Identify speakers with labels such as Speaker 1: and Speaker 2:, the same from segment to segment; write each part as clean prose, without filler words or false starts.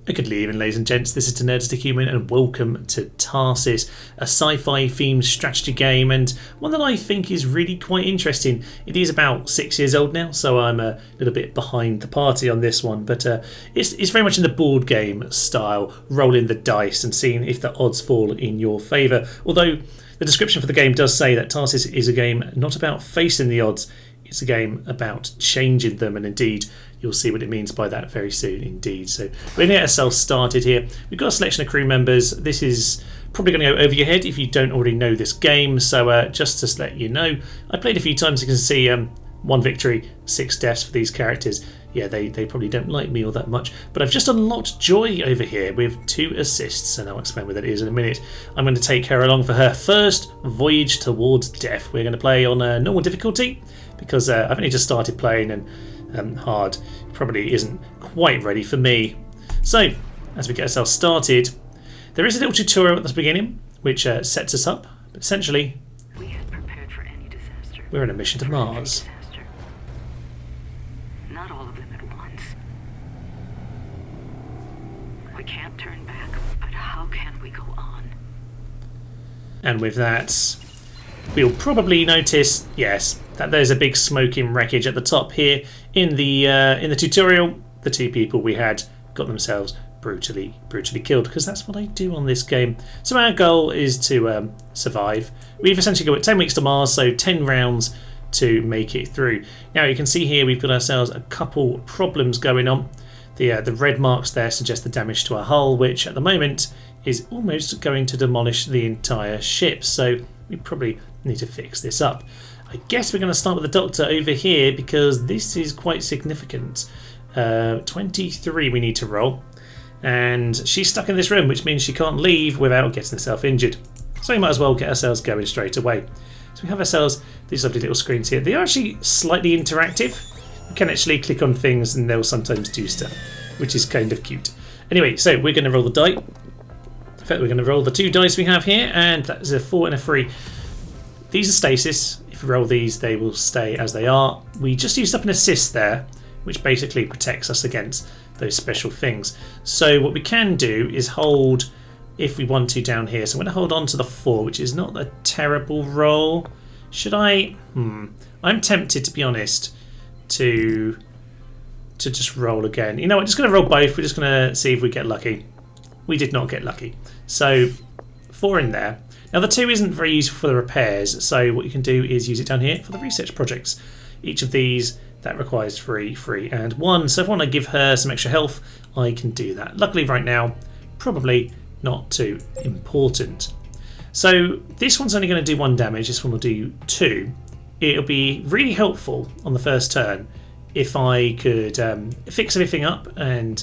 Speaker 1: Good evening, ladies and gents. This is Nerdistic Human, and welcome to Tharsis, a sci-fi themed strategy game, and one that I think is really quite interesting. It is about 6 years old now, so I'm a little bit behind the party on this one, but it's very much in the board game style, rolling the dice and seeing if the odds fall in your favour. Although the description for the game does say that Tharsis is a game not about facing the odds, it's a game about changing them, and indeed you'll see what it means by that very soon indeed. So we're going to get ourselves started here. We've got a selection of crew members. This is probably going to go over your head if you don't already know this game, so just to let you know, I played a few times. You can see 1 victory, 6 deaths for these characters. Yeah, they probably don't like me all that much, but I've just unlocked Joy over here with 2 assists, and I'll explain what that is in a minute. I'm going to take her along for her first voyage towards death. We're going to play on normal difficulty because I've only just started playing, and hard probably isn't quite ready for me. So as we get ourselves started, there is a little tutorial at the beginning which sets us up, but essentially
Speaker 2: we had prepared for any disaster.
Speaker 1: We're on a mission to Mars.
Speaker 2: Not all of them at once. We can't turn back, but how can we go on?
Speaker 1: And with that, we'll probably notice, yes, that there's a big smoking wreckage at the top here. In the tutorial, the 2 people we had got themselves brutally killed, because that's what I do on this game. So our goal is to survive. We've essentially got 10 weeks to Mars, so 10 rounds to make it through. Now you can see here we've got ourselves a couple problems going on. The red marks there suggest the damage to our hull, which at the moment is almost going to demolish the entire ship. So we probably need to fix this up. I guess we're going to start with the doctor over here because this is quite significant. 23 we need to roll, and she's stuck in this room, which means she can't leave without getting herself injured. So we might as well get ourselves going straight away. So we have ourselves these lovely little screens here. They are actually slightly interactive. You can actually click on things and they'll sometimes do stuff, which is kind of cute. Anyway, so we're going to roll the die. In fact, we're going to roll the 2 dice we have here, and that's a 4 and a 3. These are stasis. If we roll these, they will stay as they are. We just used up an assist there, which basically protects us against those special things. So what we can do is hold, if we want to, down here. So I'm going to hold on to the 4, which is not a terrible roll. Should I? I'm tempted, to be honest, to just roll again. You know what? Just going to roll both. We're just going to see if we get lucky. We did not get lucky. So 4 in there. Now the 2 isn't very useful for the repairs, so what you can do is use it down here for the research projects. Each of these, that requires 3, 3 and 1. So if I want to give her some extra health, I can do that. Luckily right now, probably not too important. So this one's only going to do 1 damage, this one will do 2. It'll be really helpful on the first turn if I could fix everything up and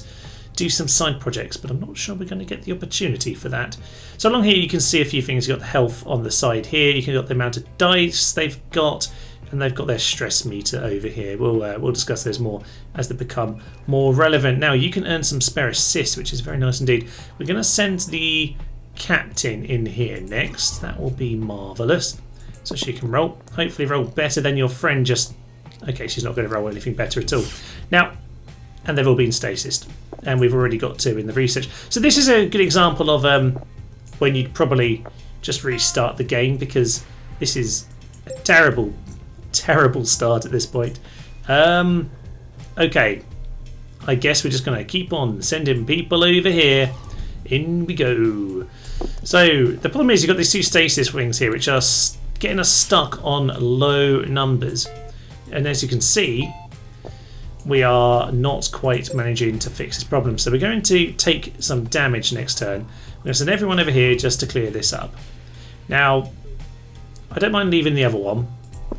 Speaker 1: do some side projects, but I'm not sure we're going to get the opportunity for that. So along here you can see a few things. You've got the health on the side here, you can got the amount of dice they've got, and they've got their stress meter over here. We'll discuss those more as they become more relevant. Now you can earn some spare assists, which is very nice indeed. We're going to send the captain in here next. That will be marvellous. So she can roll, hopefully roll better than your friend just... Okay, she's not going to roll anything better at all. Now, and they've all been stasis, and we've already got 2 in the research. So this is a good example of when you'd probably just restart the game, because this is a terrible start at this point. Okay, I guess we're just going to keep on sending people over here. In we go. So the problem is you've got these 2 stasis rings here, which are getting us stuck on low numbers, and as you can see, we are not quite managing to fix this problem. So we're going to take some damage next turn. We're going to send everyone over here just to clear this up. Now, I don't mind leaving the other one,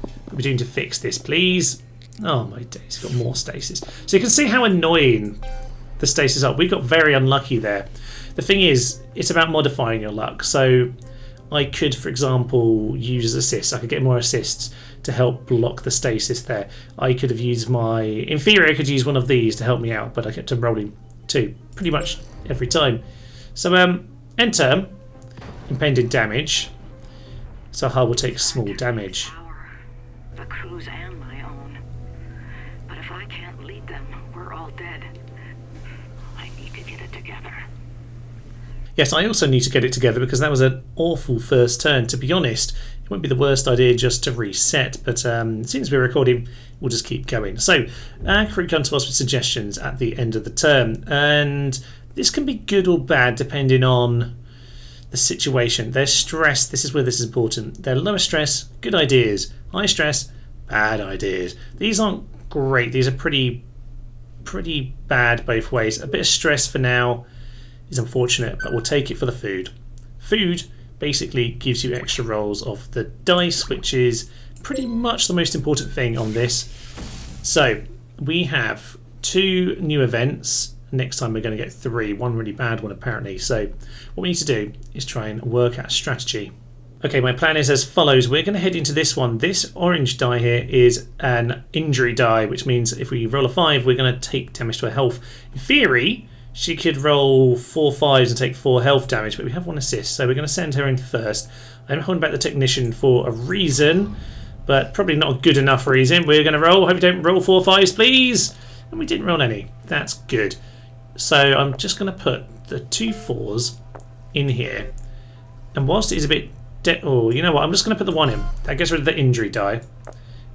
Speaker 1: but we're doing to fix this, please. Oh my days, we've got more stasis. So you can see how annoying the stasis are. We got very unlucky there. The thing is, it's about modifying your luck. So I could, for example, use assists. I could get more assists to help block the stasis there. I could have used in theory I could use one of these to help me out, but I kept on rolling 2 pretty much every time. So enter impending damage. So hull will take small damage.
Speaker 2: The crew's and my own. But if I can't lead them, we're all dead. I need to get get it together.
Speaker 1: Yes, I also need to get it together because that was an awful first turn. To be honest, it wouldn't be the worst idea just to reset, but since we're recording, we'll just keep going. So, our crew come to us with suggestions at the end of the turn, and this can be good or bad depending on the situation. Their stress, this is where this is important. They're lower stress, good ideas. High stress, bad ideas. These aren't great. These are pretty bad both ways. A bit of stress for now is unfortunate, but we'll take it for the food. Food basically gives you extra rolls of the dice, which is pretty much the most important thing on this. So we have 2 new events. Next time we're going to get 3, one really bad one apparently. So what we need to do is try and work out a strategy. Okay, my plan is as follows. We're going to head into this one. This orange die here is an injury die, which means if we roll a 5, we're going to take damage to her health. In theory, she could roll 4 5s and take 4 health damage, but we have 1 assist, so we're going to send her in first. I'm holding back the technician for a reason, but probably not a good enough reason. We're going to roll. Hope you don't roll 4 5s, please. And we didn't roll any. That's good. So I'm just going to put the 2 4s in here. And whilst it is a bit... oh, you know what? I'm just going to put the 1 in. That gets rid of the injury die.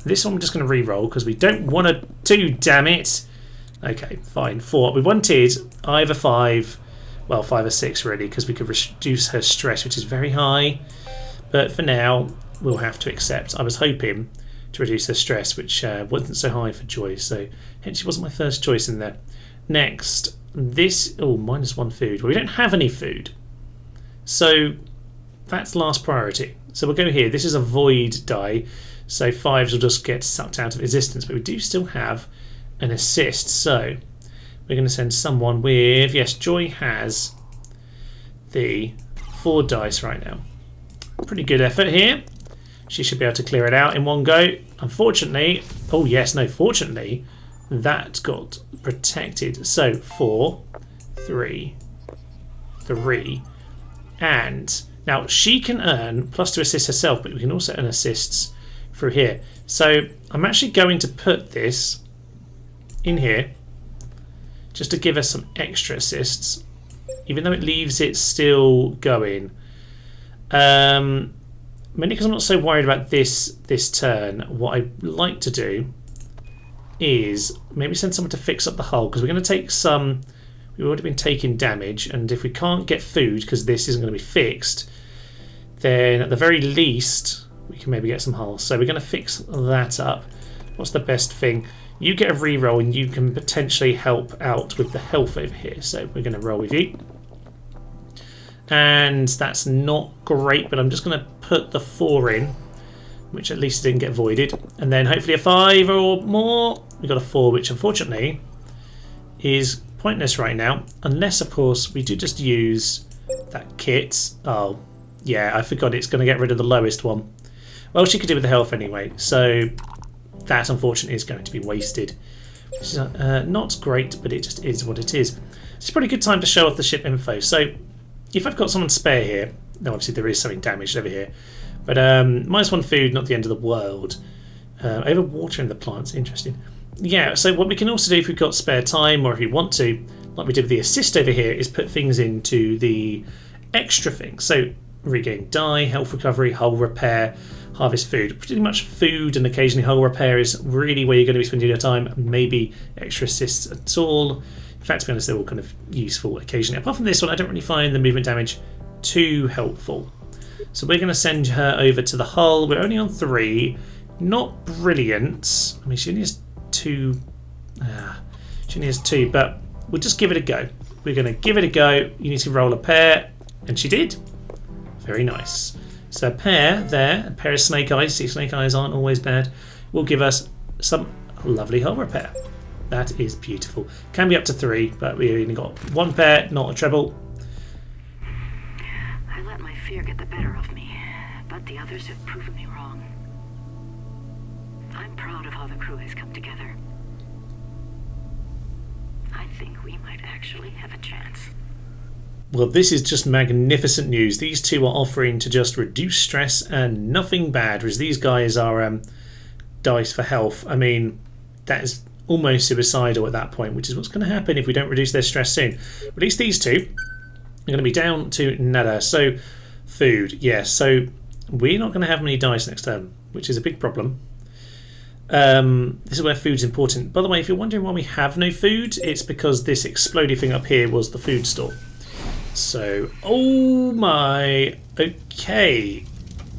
Speaker 1: This one I'm just going to re-roll because we don't want to 2, damn it. Okay, fine. 4. We wanted either 5, well, 5 or 6 really, because we could reduce her stress, which is very high. But for now, we'll have to accept. I was hoping to reduce her stress, which wasn't so high for Joy, so hence she wasn't my first choice in there. Next, this... oh, -1 food. Well, we don't have any food. So that's last priority. So we'll go here. This is a void die, so 5s will just get sucked out of existence, but we do still have an assist, so we're going to send someone with... yes, Joy has the 4 dice right now. Pretty good effort here. She should be able to clear it out in one go. Unfortunately... oh yes, no, fortunately, that got protected. So 4, 3, 3, and now she can earn +2 assists herself, but we can also earn assists through here. So I'm actually going to put this in here just to give us some extra assists, even though it leaves it still going. Mainly because I'm not so worried about this turn. What I'd like to do is maybe send someone to fix up the hull, because we're going to take some... we've already been taking damage, and if we can't get food because this isn't going to be fixed, then at the very least we can maybe get some hulls. So we're going to fix that up. What's the best thing? You get a reroll and you can potentially help out with the health over here. So we're going to roll with you. And that's not great, but I'm just going to put the 4 in, which at least didn't get voided. And then hopefully a 5 or more. We got a 4, which unfortunately is pointless right now. Unless, of course, we do just use that kit. Oh, yeah, I forgot it's going to get rid of the lowest one. Well, she could do with the health anyway. So that, unfortunately, is going to be wasted. Which is not great, but it just is what it is. It's a pretty good time to show off the ship info. So if I've got someone spare here, no, obviously there is something damaged over here, but -1 food, not the end of the world. Over watering the plants, interesting. Yeah, so what we can also do if we've got spare time, or if we want to, like we did with the assist over here, is put things into the extra things. So regain die, health recovery, hull repair, harvest food. Pretty much food and occasionally hull repair is really where you're going to be spending your time. Maybe extra assists at all. In fact, to be honest, they're all kind of useful occasionally. Apart from this one, I don't really find the movement damage too helpful. So we're going to send her over to the hull. We're only on 3. Not brilliant. I mean, she only has 2. She only has 2, but we'll just give it a go. We're going to give it a go. You need to roll a pair, and she did. Very nice. So a pair there, a pair of snake eyes. See, snake eyes aren't always bad. Will give us some lovely hull repair. That is beautiful. Can be up to 3, but we only got 1 pair, not a treble.
Speaker 2: I let my fear get the better of me, but the others have proven me wrong. I'm proud of how the crew has come together. I think we might actually have a chance.
Speaker 1: Well, this is just magnificent news. These two are offering to just reduce stress and nothing bad, whereas these guys are dice for health. I mean, that is almost suicidal at that point, which is what's going to happen if we don't reduce their stress soon. At least these two are going to be down to nada. So food, yes. So we're not going to have many dice next turn, which is a big problem. This is where food's important. By the way, if you're wondering why we have no food, it's because this explodey thing up here was the food store. So, oh my, okay.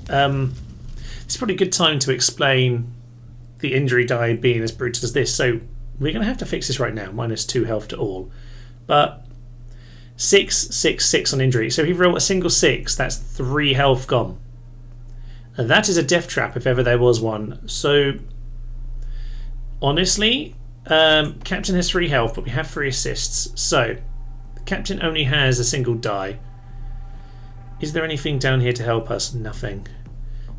Speaker 1: It's probably a good time to explain the injury die being as brutal as this. So we're going to have to fix this right now. -2 health to all. But 6, 6, 6 on injury. So if you roll a single 6, that's 3 health gone. And that is a death trap if ever there was one. So honestly, Captain has 3 health, but we have 3 assists. So the Captain only has a single die. Is there anything down here to help us? Nothing.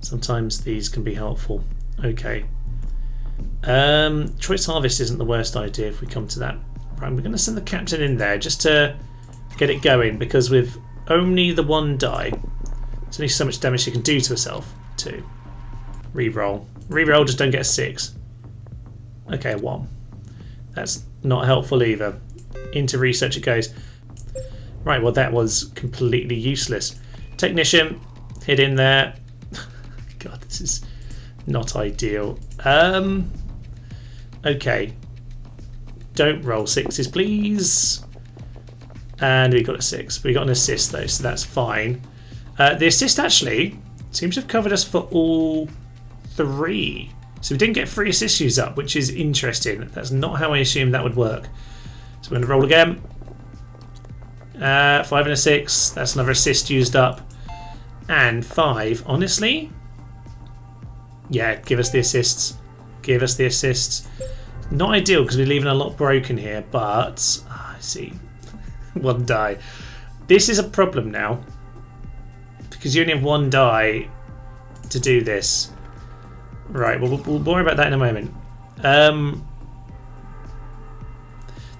Speaker 1: Sometimes these can be helpful. Okay. Choice Harvest isn't the worst idea if we come to that. Right, we're going to send the Captain in there just to get it going, because with only the 1 die, there's only so much damage she can do to herself. 2. Reroll. Reroll, just don't get a 6. Okay, 1. That's not helpful either. Into research it goes. Right, well that was completely useless. Technician, hit in there. God, this is not ideal. Okay. Don't roll 6s, please. And we got a 6. We got an assist though, so that's fine. The assist actually seems to have covered us for all 3. So we didn't get 3 assists used up, which is interesting. That's not how I assumed that would work. So we're going to roll again. 5 and a 6. That's another assist used up. And 5. Honestly? Yeah, give us the assists. Give us the assists. Not ideal because we're leaving a lot broken here, but I see. 1 die. This is a problem now because you only have 1 die to do this. Right, we'll worry about that in a moment. The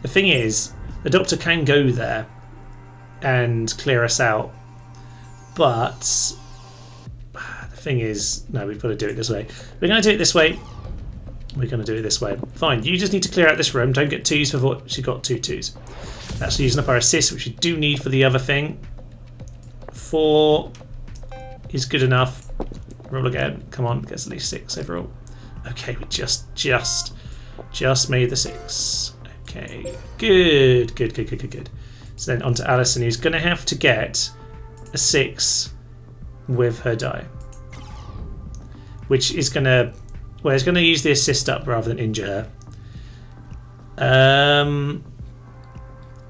Speaker 1: thing is, the Doctor can go there and clear us out, but the thing is, no, we've got to do it this way. We're going to do it this way. We're going to do it this way. Fine, you just need to clear out this room. Don't get 2s for what she got 2 2s. That's using up our assist, which we do need for the other thing. 4 is good enough. Roll again. Come on, gets at least 6 overall. Okay, we just made the 6. Okay, good. So then on to Alison, who's going to have to get a 6 with her die, which is going to, well, it's going to use the assist up rather than injure her.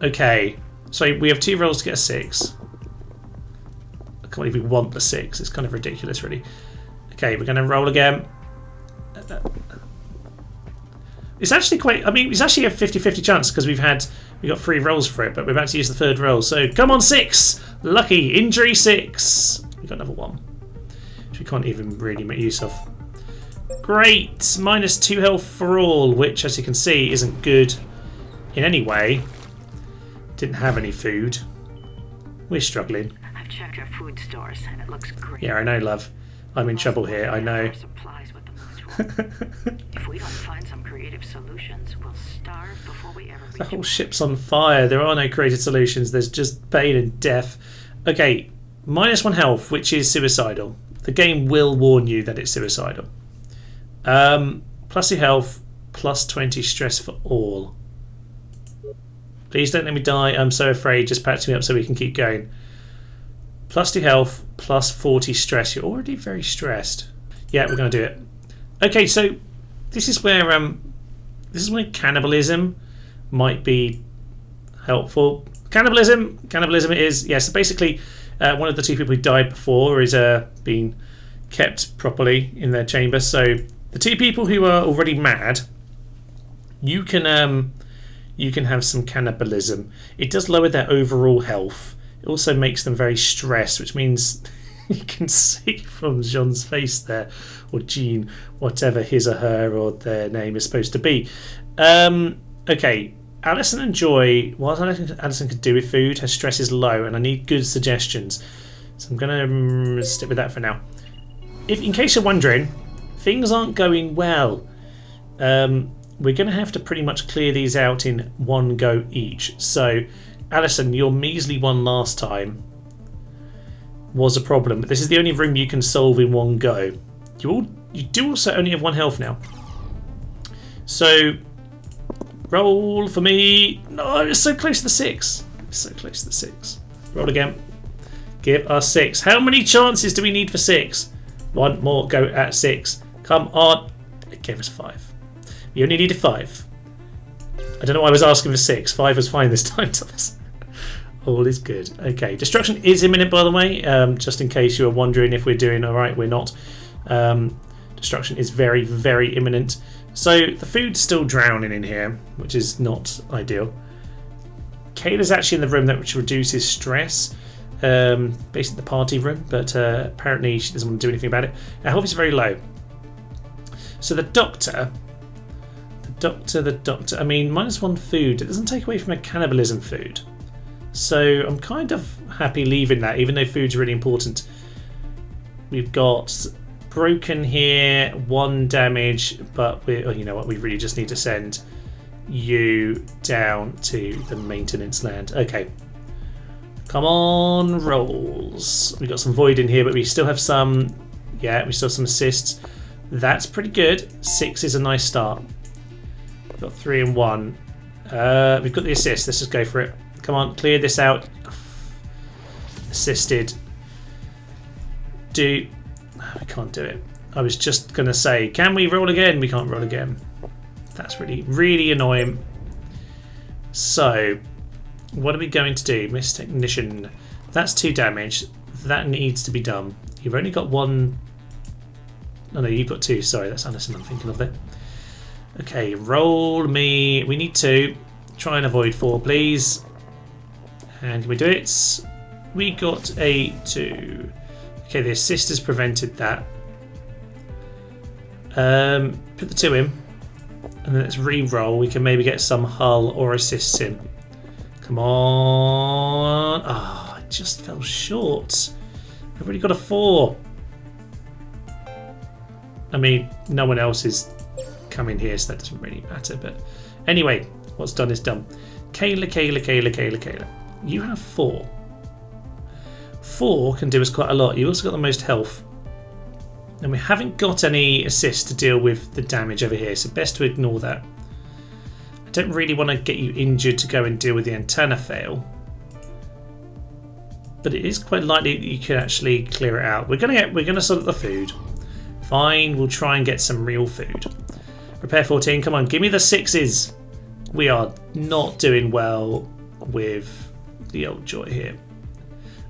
Speaker 1: Okay, so we have 2 rolls to get a 6. I can't believe we want the 6. It's kind of ridiculous, really. Okay, we're going to roll again. It's actually quite, I mean, it's actually a 50-50 chance because we got 3 rolls for it, but we're about to use the 3rd roll. So come on, 6! Lucky, injury 6. We got another 1, which we can't even really make use of. Great, -2 health for all, which as you can see isn't good in any way. Didn't have any food. We're struggling.
Speaker 2: I've checked our food stores and it looks great.
Speaker 1: Yeah, I know, love. I'm in trouble here, I know.
Speaker 2: Supplies with them. If we don't find some creative solutions, we'll starve before we ever reach.
Speaker 1: The whole ship's on fire. There are no creative solutions. There's just pain and death. Okay, -1 health, which is suicidal. The game will warn you that it's suicidal. Plus your health, +20 stress for all. Please don't let me die. I'm so afraid. Just patch me up so we can keep going. +2 health, +40 stress. You're already very stressed. Yeah, we're going to do it. Okay, so this is where cannibalism might be helpful. Cannibalism it is. Yeah, so basically one of the 2 people who died before is being kept properly in their chamber. So the 2 people who are already mad, you can have some cannibalism. It does lower their overall health. It also makes them very stressed, which means you can see from Jean's face there, or Jean, whatever his or her or their name is supposed to be. Okay, Alison and Joy, whilst Alison could do with food, her stress is low, and I need good suggestions. So I'm going to stick with that for now. In case you're wondering, things aren't going well. we're going to have to pretty much clear these out in one go each. So, Alison, your measly one last time was a problem, but this is the only room you can solve in one go. You do also only have 1 health now. So, roll for me. No, it's so close to the 6. So close to the 6. Roll again. Give us 6. How many chances do we need for 6? 1 more go at 6. Come on. It gave us 5. You only needed 5. I don't know why I was asking for 6. 5 was fine this time, Thomas. All is good. Okay, destruction is imminent, by the way. Just in case you were wondering if we're doing all right, we're not. Destruction is very, very imminent. So the food's still drowning in here, which is not ideal. Kayla's actually in the room that which reduces stress. Basically the party room, but apparently she doesn't want to do anything about it. Her health is very low. So the doctor, I mean, -1 food. It doesn't take away from a cannibalism food. So I'm kind of happy leaving that, even though food's really important. We've got broken here, 1 damage, but you know what? We really just need to send you down to the maintenance land. Okay. Come on, rolls. We've got some void in here, but we still have some. Yeah, we still have some assists. That's pretty good. 6 is a nice start. We've got 3 and 1. We've got the assist. Let's just go for it. Come on, clear this out. Assisted. We can't do it. I was just going to say, can we roll again? We can't roll again. That's really, really annoying. So, what are we going to do? Miss Technician. That's 2 damage. That needs to be done. You've only got 1. Oh no, you've got 2. Sorry, that's Alison I'm thinking of there. Okay, roll me. We need 2. Try and avoid 4, please. And can we do it? We got a 2. Okay, the assist has prevented that. Put the 2 in. And then let's re-roll. We can maybe get some hull or assists in. Come on. Ah, I just fell short. I've already got a 4. I mean, no one else is coming here, so that doesn't really matter. But anyway, what's done is done. Kayla. You have 4. 4 can do us quite a lot. You also got the most health. And we haven't got any assist to deal with the damage over here, so best to ignore that. I don't really want to get you injured to go and deal with the antenna fail. But it is quite likely that you can actually clear it out. We're gonna sort the food. Fine, we'll try and get some real food. Repair 14, come on, give me the 6s. We are not doing well with the old joy here.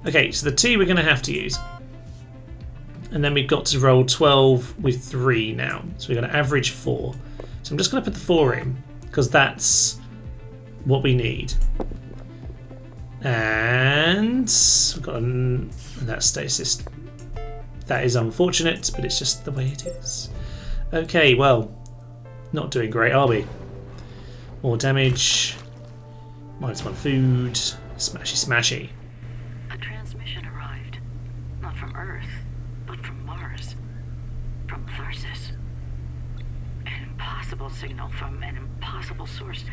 Speaker 1: Okay, so the 2 we're going to have to use. And then we've got to roll 12 with 3 now. So we're going to average 4. So I'm just going to put the 4 in, because that's what we need. And we've got that stasis. That is unfortunate, but it's just the way it is. Okay, well, not doing great, are we? More damage. -1 food. Smashy.
Speaker 2: A transmission arrived. Not from Earth, but from Mars. From Tharsis. An impossible signal from an impossible source.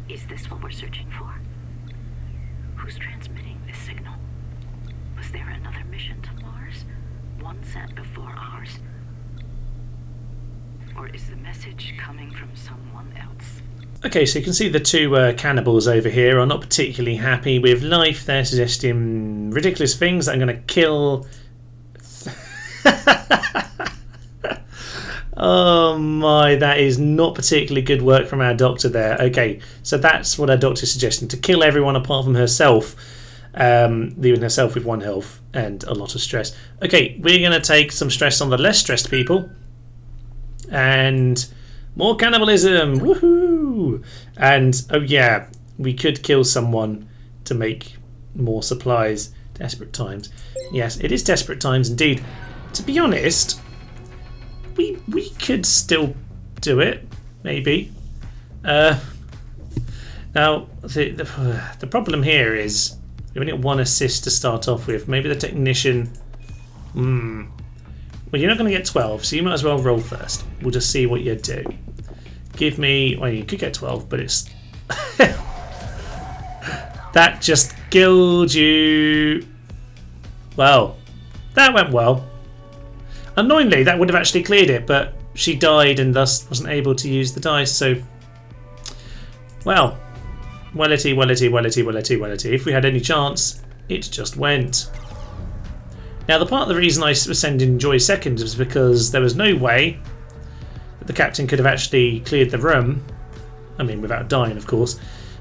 Speaker 2: Is this what we're searching for? Who's transmitting this signal? Was there another mission to Mars? One sent before ours? Or is the message coming from someone else?
Speaker 1: Okay, so you can see the 2 cannibals over here are not particularly happy with life. They're suggesting ridiculous things that I'm going to kill. Oh my, that is not particularly good work from our doctor there. Okay, so that's what our doctor's suggesting, to kill everyone apart from herself, leaving herself with 1 health and a lot of stress. Okay, we're going to take some stress on the less stressed people. And more cannibalism! Woohoo! And, oh yeah, we could kill someone to make more supplies. Desperate times. Yes, it is desperate times indeed. To be honest, we could still do it, maybe. Now, the problem here is we've only got 1 assist to start off with. Maybe the technician... Well, you're not going to get 12, so you might as well roll first. We'll just see what you do. Give me... Well, you could get 12, but it's... That just killed you. Well, that went well. Annoyingly, that would have actually cleared it, but she died and thus wasn't able to use the dice, so... Well, wellity. If we had any chance, it just went. Now, the part of the reason I was sending Joy second was because there was no way that the captain could have actually cleared the room. I mean, without dying, of course.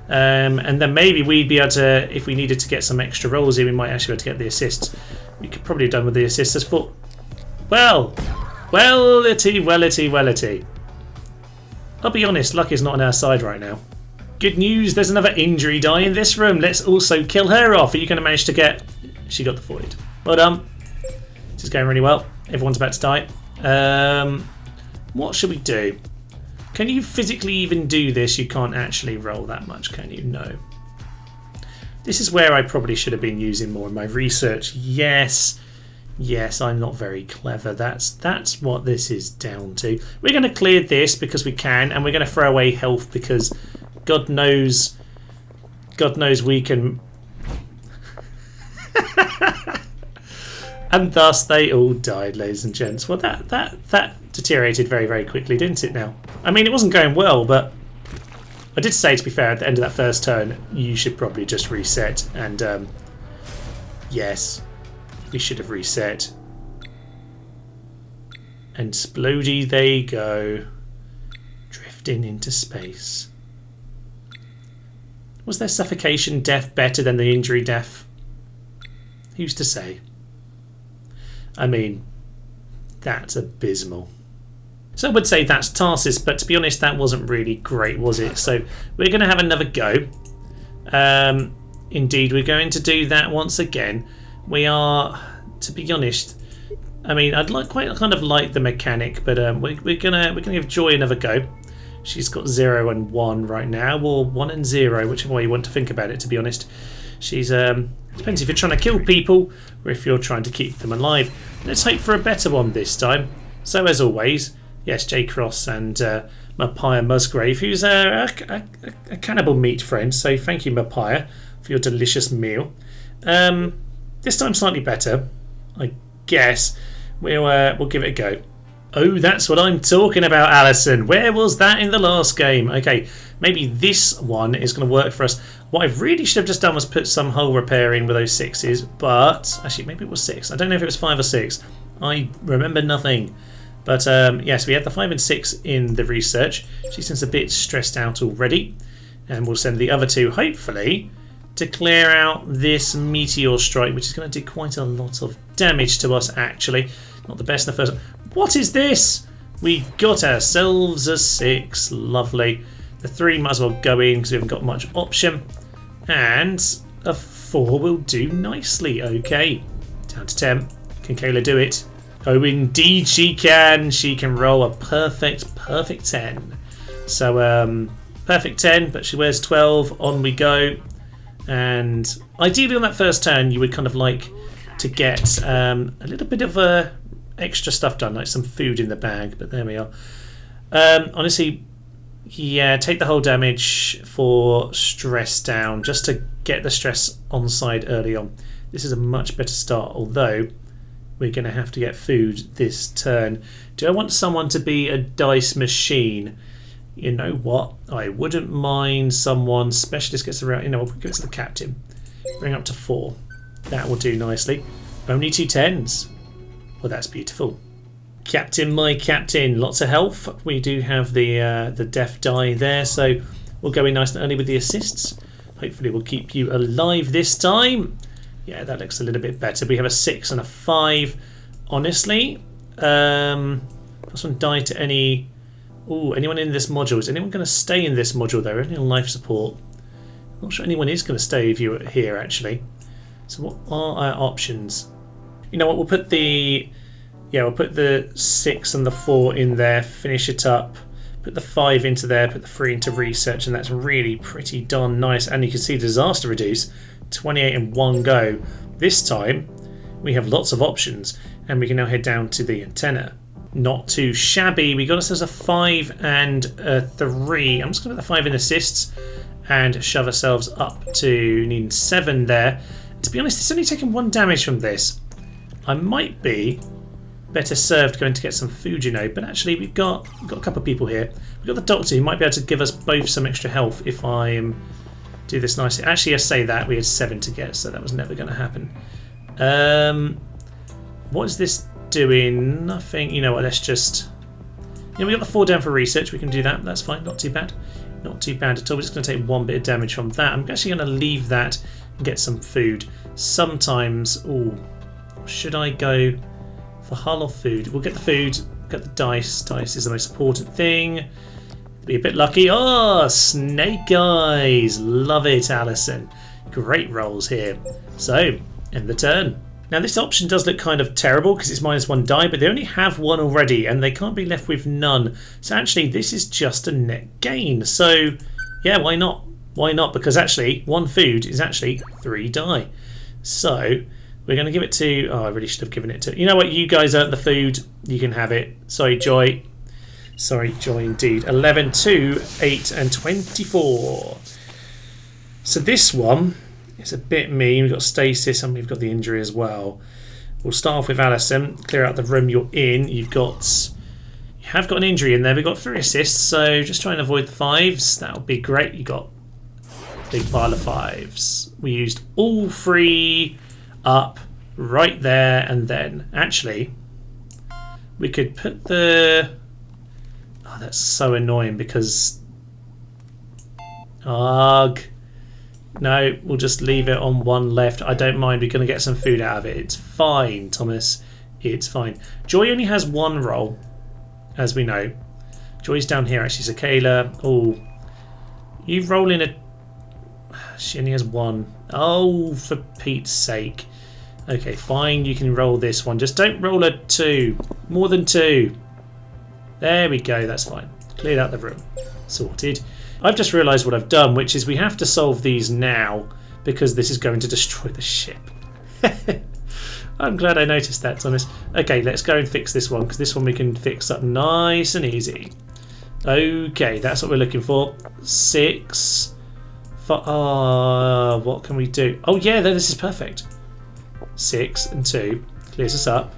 Speaker 1: And then maybe we'd be able to, if we needed to get some extra rolls here, we might actually be able to get the assists. We could probably have done with the assists as for... Well, wellity. I'll be honest, luck is not on our side right now. Good news, there's another injury die in this room. Let's also kill her off. Are you going to manage to get... She got the void. Well done. This is going really well. Everyone's about to die. What should we do? Can you physically even do this? You can't actually roll that much, can you? No. This is where I probably should have been using more of my research. Yes, I'm not very clever. That's what this is down to. We're going to clear this because we can, and we're going to throw away health because God knows we can... And thus they all died, ladies and gents. Well, that deteriorated very, very quickly, didn't it now? I mean, it wasn't going well, but I did say, to be fair, at the end of that first turn, you should probably just reset. And, yes, we should have reset. And splody they go, drifting into space. Was their suffocation death better than the injury death? Who's to say? I mean, that's abysmal. So I would say that's Tharsis, but to be honest, that wasn't really great, was it? So we're going to have another go. Indeed, we're going to do that once again. We are, to be honest, I mean, I'd quite kind of like the mechanic, but we're gonna give Joy another go. She's got 0 and 1 right now, or 1 and 0, whichever way you want to think about it. To be honest, she's depends if you're trying to kill people or if you're trying to keep them alive. Let's hope for a better one this time. So as always, yes, J Cross and Mapaya Musgrave, who's a cannibal meat friend. So thank you, Mapaya, for your delicious meal. This time slightly better, I guess. We'll give it a go. Oh, that's what I'm talking about, Alison. Where was that in the last game? Okay, maybe this one is going to work for us. What I really should have just done was put some hull repair in with those 6s, but actually maybe it was 6. I don't know if it was 5 or 6. I remember nothing. But yes, we had the 5 and 6 in the research. She seems a bit stressed out already. And we'll send the other 2, hopefully, to clear out this meteor strike, which is going to do quite a lot of damage to us, actually. Not the best in the first. What is this? We got ourselves a 6. Lovely. The 3 might as well go in because we haven't got much option. And a 4 will do nicely. Okay. Down to 10. Can Kayla do it? Oh, indeed she can. She can roll a perfect 10. So, perfect 10, but she wears 12. On we go. And ideally on that first turn, you would kind of like to get a little bit of extra stuff done, like some food in the bag. But there we are. Honestly, yeah, take the whole damage for stress down, just to get the stress on side early on. This is a much better start, although we're going to have to get food this turn. Do I want someone to be a dice machine? You know what? I wouldn't mind someone. Specialist gets around. You know, we'll give it to the captain. Bring up to 4. That will do nicely. Only 2 10s. Well, that's beautiful. Captain, my captain. Lots of health. We do have the death die there, so we'll go in nice and early with the assists. Hopefully, we'll keep you alive this time. Yeah, that looks a little bit better. We have a 6 and a 5. Honestly, plus 1 die to any. Ooh, anyone in this module? Is anyone going to stay in this module though? Only on life support. I'm not sure anyone is going to stay if you're here actually. So what are our options? You know what? We'll put the 6 and the 4 in there. Finish it up. Put the 5 into there. Put the 3 into research, and that's really pretty darn nice. And you can see disaster reduce 28 in one go. This time we have lots of options, and we can now head down to the antenna. not too shabby. We got ourselves a 5 and a 3. I'm just going to put the 5 in assists and shove ourselves up to needing 7 there. To be honest, it's only taken 1 damage from this. I might be better served going to get some food, you know, but actually we've got a couple of people here. We've got the doctor who might be able to give us both some extra health if I do this nicely. Actually, I say that we had 7 to get, so that was never going to happen. What is this doing? Nothing. You know what, let's just... we got the 4 down for research. We can do that. That's fine. Not too bad. Not too bad at all. We're just going to take 1 bit of damage from that. I'm actually going to leave that and get some food. Sometimes... Ooh, should I go for hull or food? We'll get the food. Get the dice. Dice is the most important thing. Be a bit lucky. Oh, snake eyes. Love it, Alison. Great rolls here. So, end the turn. Now this option does look kind of terrible because it's -1 die, but they only have 1 already and they can't be left with none. So actually this is just a net gain. So yeah, why not? Why not? Because actually 1 food is actually 3 die. So we're going to give it to... Oh, I really should have given it to... You know what? You guys earned the food. You can have it. Sorry, Joy. Sorry, Joy indeed. 11, 2, 8 and 24. So this one... It's a bit mean. We've got stasis and we've got the injury as well. We'll start off with Alison. Clear out the room you're in. You have got an injury in there. We've got 3 assists, so just try and avoid the 5s. That would be great. You got a big pile of 5s. We used all 3 up right there, and then actually we could put the... Oh, that's so annoying because... Ugh. No, we'll just leave it on 1 left. I don't mind. We're going to get some food out of it. It's fine, Thomas. It's fine. Joy only has 1 roll, as we know. Joy's down here, actually. So, Kayla. Oh, you roll in a... She only has 1. Oh, for Pete's sake. Okay, fine. You can roll this one. Just don't roll a 2. More than 2. There we go. That's fine. Cleared out the room. Sorted. I've just realised what I've done, which is we have to solve these now because this is going to destroy the ship. I'm glad I noticed that, Thomas. Okay, let's go and fix this one because this one we can fix up nice and easy. Okay, that's what we're looking for. 6. What can we do? Oh yeah, this is perfect. 6 and 2 clears us up.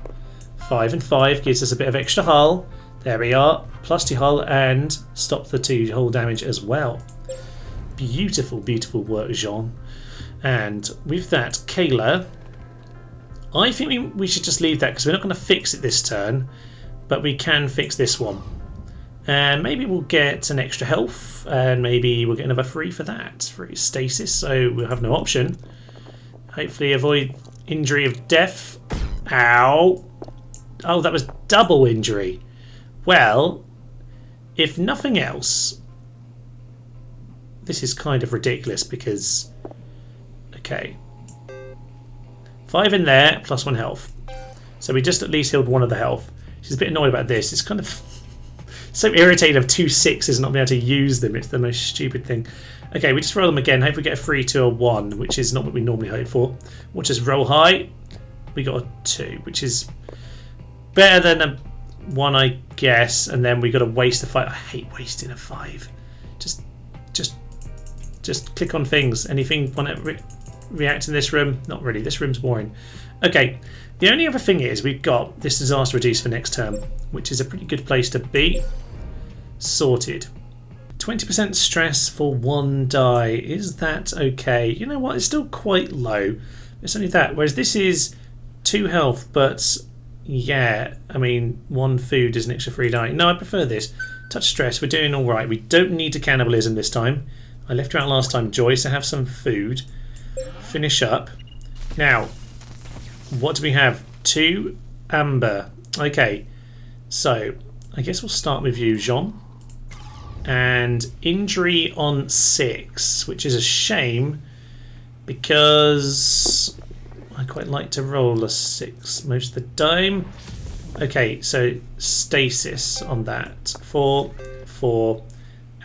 Speaker 1: 5 and 5 gives us a bit of extra hull. There we are, plus 2 hull and stop the 2 hull damage as well. Beautiful, beautiful work, Jean. And with that, Kayla, I think we should just leave that because we're not going to fix it this turn, but we can fix this one. And maybe we'll get an extra health, and maybe we'll get another 3 for that. 3 stasis, so we'll have no option. Hopefully avoid injury of death. Ow. Oh, that was double injury. Well, if nothing else, this is kind of ridiculous because, okay, 5 in there, plus 1 health. So we just at least healed 1 of the health. She's a bit annoyed about this. It's kind of so irritating of 2 6s not being able to use them. It's the most stupid thing. Okay, we just roll them again. Hope we get a 3 to a 1, which is not what we normally hope for. We'll just roll high. We got a 2, which is better than a 1, I guess, and then we got to waste a 5. I hate wasting a 5. Just click on things. Anything want to react in this room? Not really. This room's boring. Okay. The only other thing is we've got this disaster reduced for next term, which is a pretty good place to be. Sorted. 20% stress for 1 die. Is that okay? You know what? It's still quite low. It's only that. Whereas this is 2 health, but yeah, I mean, 1 food is an extra 3 die. No, I prefer this. Touch stress. We're doing all right. We don't need to cannibalism this time. I left her out last time, Joy, so have some food. Finish up. Now, what do we have? 2 amber. Okay, so I guess we'll start with you, Jean. And injury on 6, which is a shame because I quite like to roll a 6 most of the time. Okay, so stasis on that. 4, 4,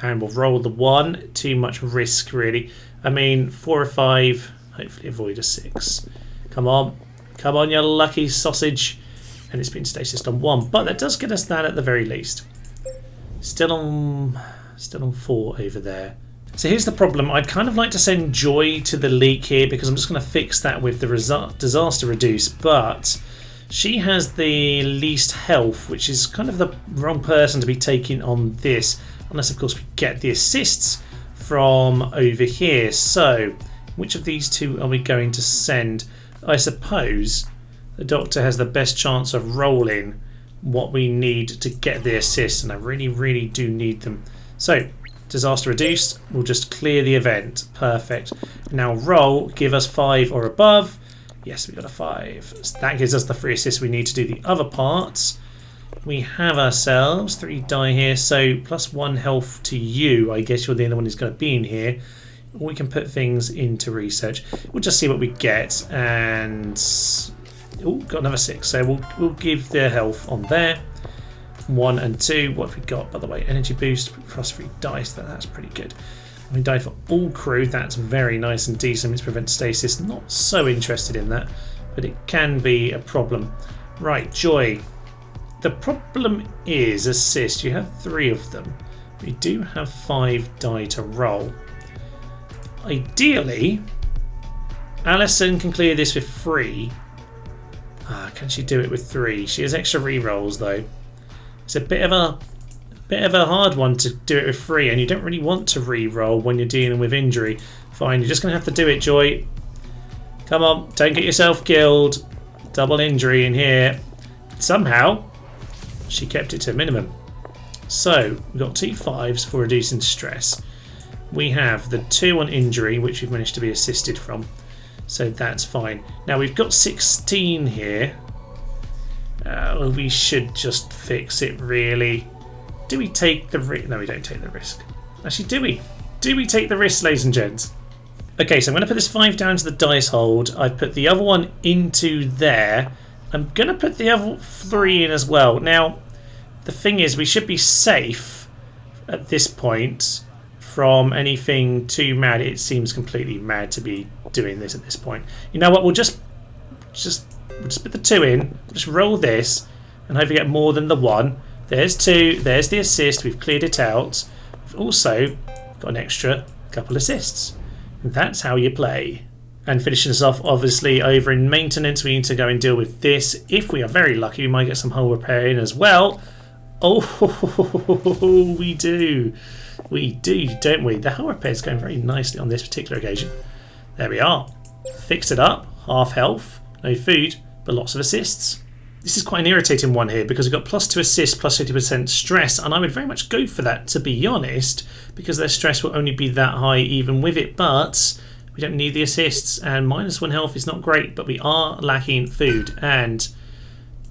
Speaker 1: and we'll roll the 1. Too much risk, really. I mean, 4 or 5. Hopefully avoid a 6. Come on. Come on, you lucky sausage. and it's been stasis on 1, but that does get us that at the very least. Still on 4 over there. So here's the problem. I'd kind of like to send Joy to the leak here because I'm just going to fix that with the disaster reduce, but she has the least health, which is kind of the wrong person to be taking on this, unless of course we get the assists from over here. So which of these two are we going to send? I suppose the Doctor has the best chance of rolling what we need to get the assists, and I really do need them. So disaster reduced, we'll just clear the event. Perfect. Now roll, give us 5 or above. Yes, we got a 5. So that gives us the 3 assists we need to do the other parts. We have ourselves 3 die here, so +1 health to you. I guess you're the only one who's going to be in here. We can put things into research. We'll just see what we get, and got another 6. So we'll give their health on there. 1 and 2. What have we got, by the way? Energy boost, +3 dice. That's pretty good. We die for all crew. That's very nice and decent. It's prevent stasis. Not so interested in that, but it can be a problem. Right, Joy. The problem is assist. You have 3 of them. We do have 5 die to roll. Ideally, Alison can clear this with 3. Can she do it with 3? She has extra re-rolls though. It's a bit of a hard one to do it with 3, and you don't really want to re-roll when you're dealing with injury. Fine, you're just going to have to do it, Joy. Come on, don't get yourself killed. Double injury in here. Somehow, she kept it to a minimum. So, we've got 2 5s for reducing stress. We have the 2 on injury, which we've managed to be assisted from. So that's fine. Now we've got 16 here. We should just fix it, really. Do we take the risk? No, we don't take the risk. Actually, do we? Do we take the risk, ladies and gents? Okay, so I'm going to put this 5 down to the dice hold. I've put the other one into there. I'm going to put the other 3 in as well. Now, the thing is, we should be safe at this point from anything too mad. It seems completely mad to be doing this at this point. You know what? We'll just put the 2 in. We'll just roll this and hope we get more than the 1. There's 2. There's the assist. We've cleared it out. We've also got an extra couple assists. And that's how you play. And finishing us off, obviously, over in maintenance, we need to go and deal with this. If we are very lucky, we might get some hull repair in as well. Oh, we do. We do, don't we? The hull repair is going very nicely on this particular occasion. There we are. Fixed it up. Half health. No food, but lots of assists. This is quite an irritating one here because we've got +2 assists, +50% stress, and I would very much go for that, to be honest, because their stress will only be that high even with it, but we don't need the assists, and -1 health is not great, but we are lacking food, and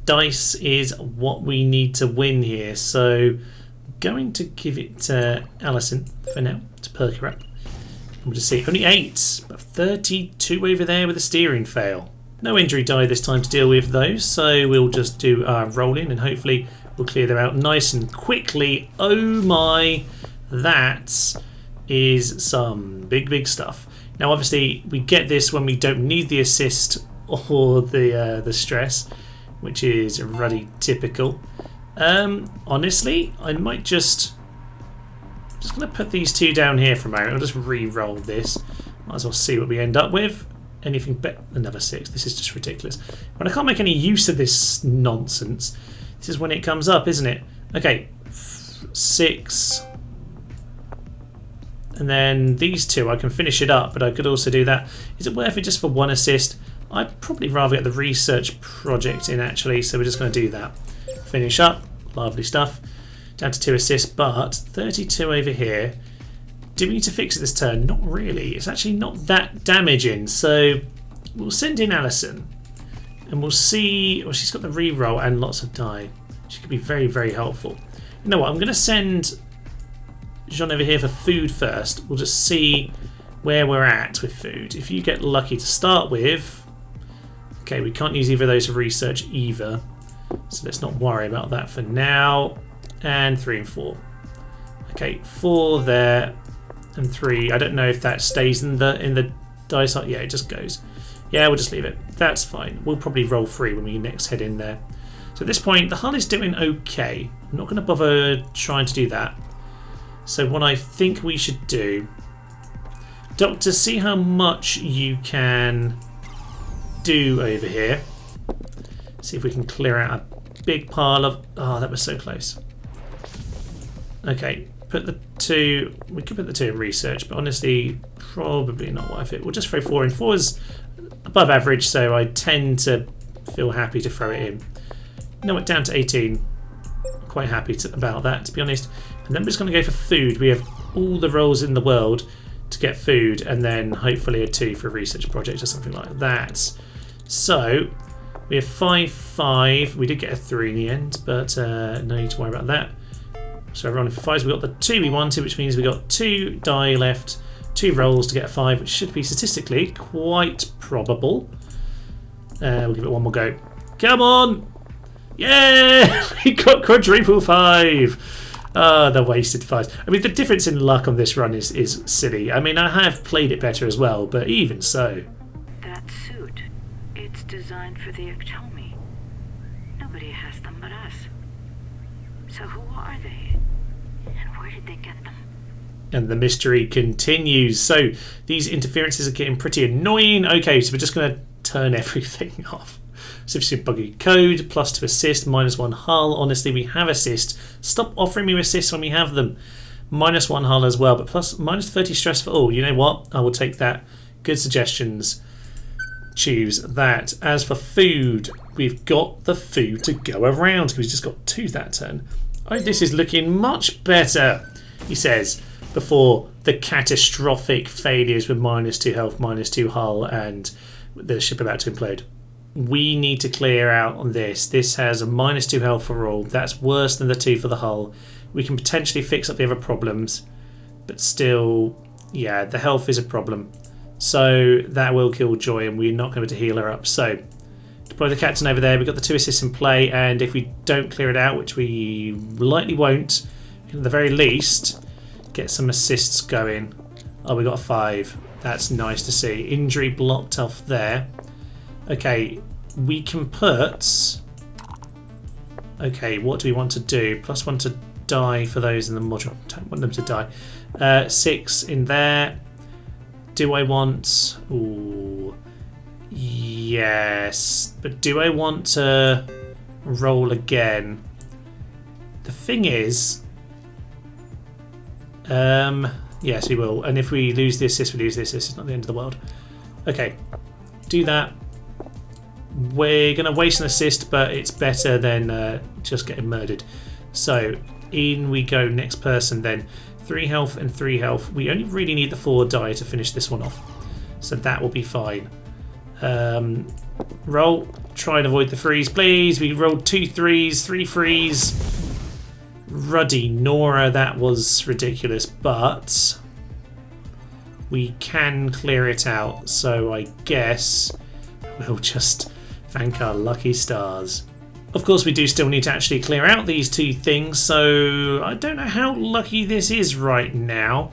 Speaker 1: dice is what we need to win here, so I'm going to give it to Alison for now to perk her up. And we'll just see, only 8, but 32 over there with a steering fail. No injury die this time to deal with those, so we'll just do our rolling and hopefully we'll clear them out nice and quickly. Oh my, that is some big stuff. Now obviously we get this when we don't need the assist or the stress, which is ruddy typical. Honestly, I might just going to put these 2 down here for a moment. I'll just re-roll this. Might as well see what we end up with. Anything but another 6. This is just ridiculous. But I can't make any use of this nonsense. This is when it comes up, isn't it? Okay, 6. And then these 2, I can finish it up, but I could also do that. Is it worth it just for 1 assist? I'd probably rather get the research project in, actually, so we're just going to do that. Finish up. Lovely stuff. Down to 2 assists, but 32 over here. Do we need to fix it this turn? Not really. It's actually not that damaging, so we'll send in Alison. And we'll see... Well, she's got the reroll and lots of die. She could be very helpful. You know what? I'm going to send Jean over here for food first. We'll just see where we're at with food. If you get lucky to start with... Okay, we can't use either of those for research either. So let's not worry about that for now. And 3 and 4. Okay, 4 there. And 3. I don't know if that stays in the dice. Yeah, it just goes. Yeah, we'll just leave it. That's fine. We'll probably roll 3 when we next head in there. So at this point, the hull is doing okay. I'm not going to bother trying to do that. So what I think we should do, Doctor, see how much you can do over here. See if we can clear out a big pile of... Oh, that was so close. Okay, put the 2... We could put the 2 in research, but honestly, probably not worth it. We'll just throw 4 in. 4 is above average, so I tend to feel happy to throw it in. You know what, down to 18. Quite happy about that, to be honest. And then we're just going to go for food. We have all the roles in the world to get food, and then hopefully a 2 for a research project or something like that. So we have 5, 5. We did get a 3 in the end, but no need to worry about that. So we're rolling for 5s. We got the 2 we wanted, which means we got 2 die left, 2 rolls to get a 5, which should be statistically quite probable. We'll give it one more go. Come on! Yeah! We got quadruple 5! Ah, the wasted 5s. I mean, the difference in luck on this run is silly. I mean, I have played it better as well, but even so.
Speaker 2: That suit, it's designed for the Ectomi. Nobody has them but us. So who are they? And where did they get them?
Speaker 1: And the mystery continues. So these interferences are getting pretty annoying. Okay, so we're just going to turn everything off. Sufficient buggy code, +2 assist, -1 hull. Honestly, we have assist. Stop offering me assists when we have them. -1 hull as well, but -30 stress for all. You know what? I will take that. Good suggestions. Choose that. As for food, we've got the food to go around. We've just got 2 that turn. Oh, this is looking much better, he says, before the catastrophic failures with -2 health, -2 hull, and the ship about to implode. We need to clear out on this. This has a -2 health for all. That's worse than the 2 for the hull. We can potentially fix up the other problems, but still, yeah, the health is a problem. So that will kill Joy, and we're not going to be able to heal her up. So deploy the captain over there. We've got the 2 assists in play, and if we don't clear it out, which we likely won't, at the very least, get some assists going. Oh, we got a 5. That's nice to see. Injury blocked off there. Okay, we can put... Okay, what do we want to do? +1 to die for those in the module. Don't want them to die. 6 in there. Do I want... Ooh, yes. But do I want to roll again? The thing is... yes, we will. And if we lose the assist, we lose the assist. It's not the end of the world. Okay, do that. We're going to waste an assist, but it's better than just getting murdered. So in we go. Next person then. 3 health and 3 health. We only really need the 4 die to finish this one off. So that will be fine. Roll. Try and avoid the freeze, please. We rolled 2 3s, 3 freeze. Ruddy Nora, that was ridiculous, but we can clear it out. So I guess we'll just thank our lucky stars. Of course, we do still need to actually clear out these 2 things, so I don't know how lucky this is right now.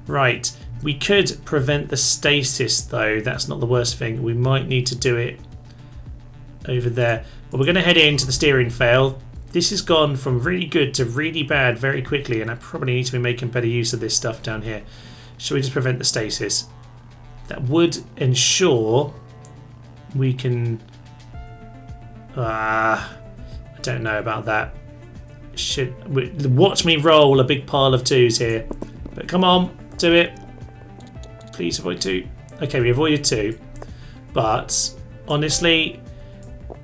Speaker 1: Right, we could prevent the stasis though. That's not the worst thing. We might need to do it over there. Well, we're going to head into the steering fail. This has gone from really good to really bad very quickly, and I probably need to be making better use of this stuff down here. Shall we just prevent the stasis? That would ensure we can... I don't know about that. Watch me roll a big pile of 2s here. But come on, do it. Please avoid 2. Okay, we avoided 2. But honestly,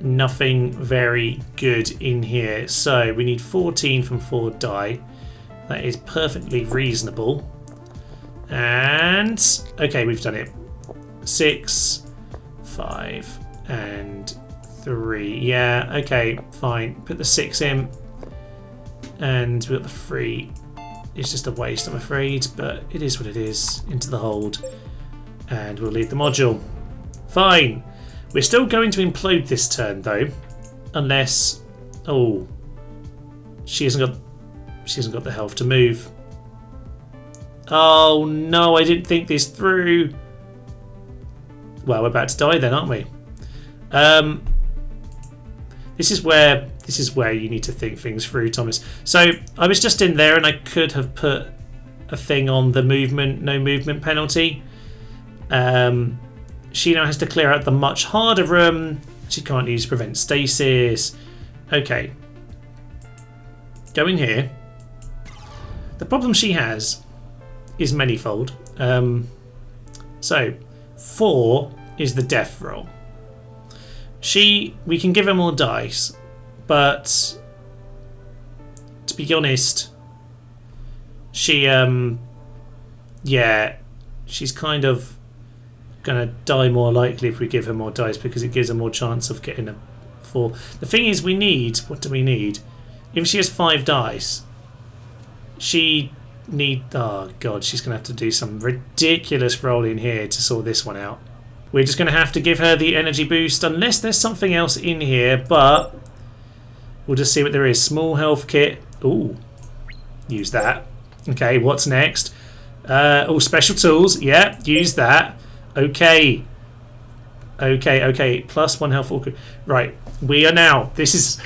Speaker 1: nothing very good in here. So we need 14 from 4 die. That is perfectly reasonable. And okay, we've done it. 6, 5, and 3. Yeah, okay, fine. Put the 6 in, and we got the 3. It's just a waste, I'm afraid, but it is what it is. Into the hold, and we'll leave the module. Fine. We're still going to implode this turn though, unless she hasn't got the health to move. Oh no, I didn't think this through. Well, we're about to die then, aren't we? This is where you need to think things through, Thomas. So I was just in there and I could have put a thing on the no movement penalty. She now has to clear out the much harder room. She can't use prevent stasis. Okay. Go in here. The problem she has is manifold. So 4 is the death roll. We can give her more dice, but to be honest, she's kind of gonna die more likely if we give her more dice, because it gives her more chance of getting a 4. The thing is, what do we need? If she has 5 dice, oh god, she's gonna have to do some ridiculous rolling here to sort this one out. We're just gonna have to give her the energy boost unless there's something else in here, but we'll just see what there is. Small health kit. Ooh, use that. Okay, what's next? Special tools. Yeah, use that. Okay. Plus 1 health. Right, we are now. This is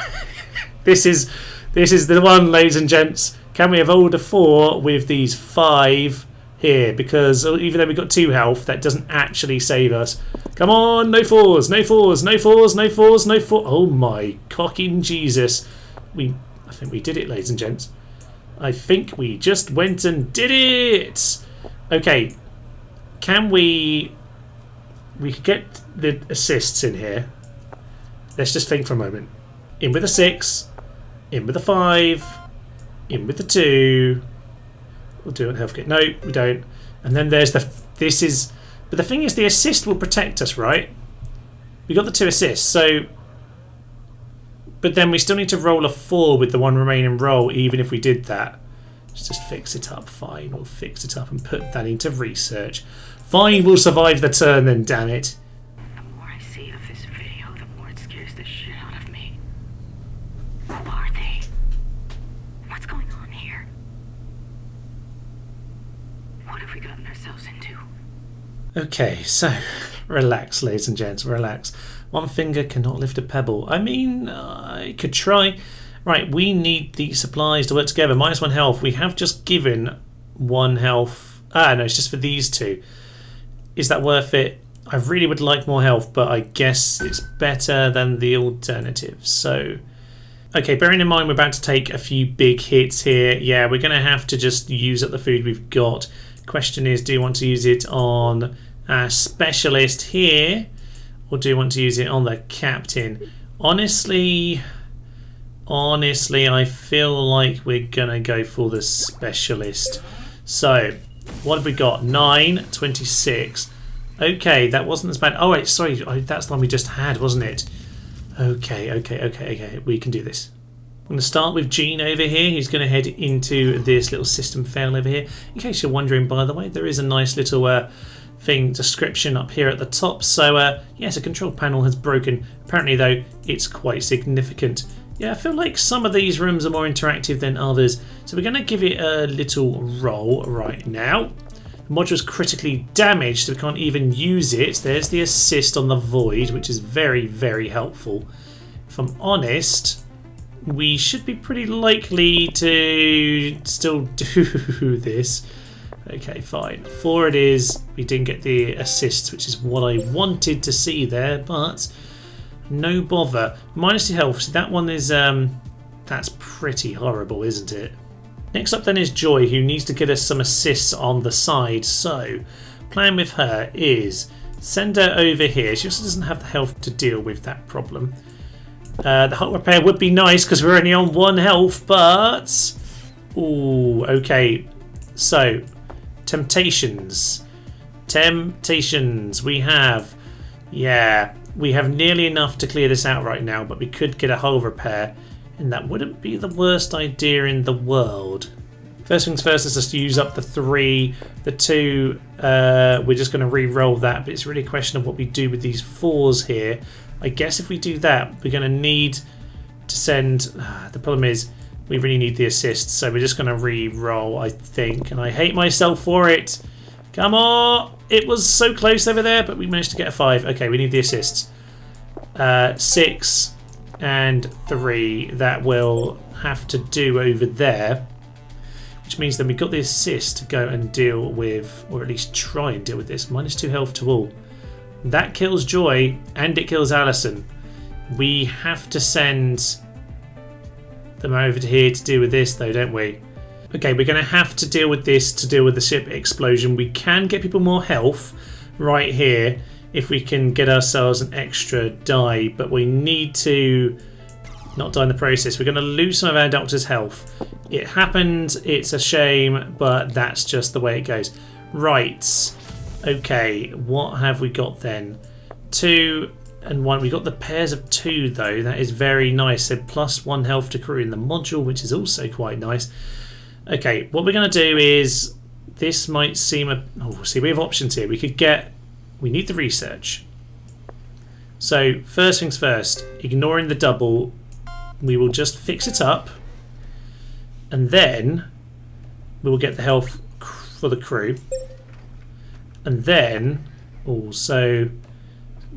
Speaker 1: this is the one, ladies and gents. Can we avoid a 4 with these 5 here? Because even though we've got 2 health, that doesn't actually save us. Come on, no 4s, no 4s, no 4s, no 4s, no 4. Oh my cocking Jesus! I think we did it, ladies and gents. I think we just went and did it. Okay, can we could get the assists in here. Let's just think for a moment. In with a 6, in with a 5, in with the 2. We'll do it health kit. No, we don't. And then there's but the thing is, the assist will protect us, right? We got the 2 assists, so, but then we still need to roll a 4 with the 1 remaining roll, even if we did that. Let's just fix it up. Fine, we'll fix it up and put that into research. Fine, we'll survive the turn then, damn it.
Speaker 2: The more I see of this video, the more it scares the shit out of me. Who are they? What's going on here? What have we gotten ourselves into?
Speaker 1: Okay, so relax, ladies and gents, relax. One finger cannot lift a pebble. I mean, I could try. Right, we need the supplies to work together. -1 health. We have just given 1 health. No, it's just for these 2. Is that worth it? I really would like more health, but I guess it's better than the alternative. So, okay, bearing in mind we're about to take a few big hits here. Yeah, we're going to have to just use up the food we've got. Question is, do you want to use it on a specialist here, or do you want to use it on the captain? Honestly, I feel like we're going to go for the specialist. So, what have we got? 9, 26. Okay, that wasn't as bad. Oh, wait, sorry. That's the one we just had, wasn't it? Okay. We can do this. I'm going to start with Gene over here. He's going to head into this little system fail over here. In case you're wondering, by the way, there is a nice little description up here at the top. So, yes, a control panel has broken. Apparently, though, it's quite significant. Yeah, I feel like some of these rooms are more interactive than others. So we're going to give it a little roll right now. The module's critically damaged, so we can't even use it. There's the assist on the void, which is very, very helpful. If I'm honest, we should be pretty likely to still do this. Okay, fine. 4 it is. We didn't get the assists, which is what I wanted to see there, but no bother. -2 health. So that one is that's pretty horrible, isn't it? Next up then is Joy, who needs to get us some assists on the side. So plan with her is send her over here. She also doesn't have the health to deal with that problem. The heart repair would be nice because we're only on 1 health, but ooh, okay. So temptations. We have, we have nearly enough to clear this out right now, but we could get a hull repair, and that wouldn't be the worst idea in the world. First things first, let's just use up the 3. The 2, we're just going to re-roll that, but it's really a question of what we do with these 4s here. I guess if we do that, we're going to need to send... the problem is, we really need the assists, so we're just going to re-roll, I think, and I hate myself for it. Come on! It was so close over there, but we managed to get a 5. Okay, we need the assists. 6 and 3 that we'll have to do over there, which means then we've got the assist to go and deal with, or at least try and deal with this. -2 health to all. That kills Joy and it kills Alison. We have to send them over to here to deal with this though, don't we? Okay, we're going to have to deal with this to deal with the ship explosion. We can get people more health right here if we can get ourselves an extra die, but we need to not die in the process. We're going to lose some of our doctor's health. It happened, it's a shame, but that's just the way it goes. Right, okay, what have we got then? 2 and 1. We got the pairs of 2 though, that is very nice. So +1 health to crew in the module, which is also quite nice. Okay, what we're going to do is, this might seem see, we have options here. We need the research. So first things first, ignoring the double, we will just fix it up, and then we will get the health for the crew, and then also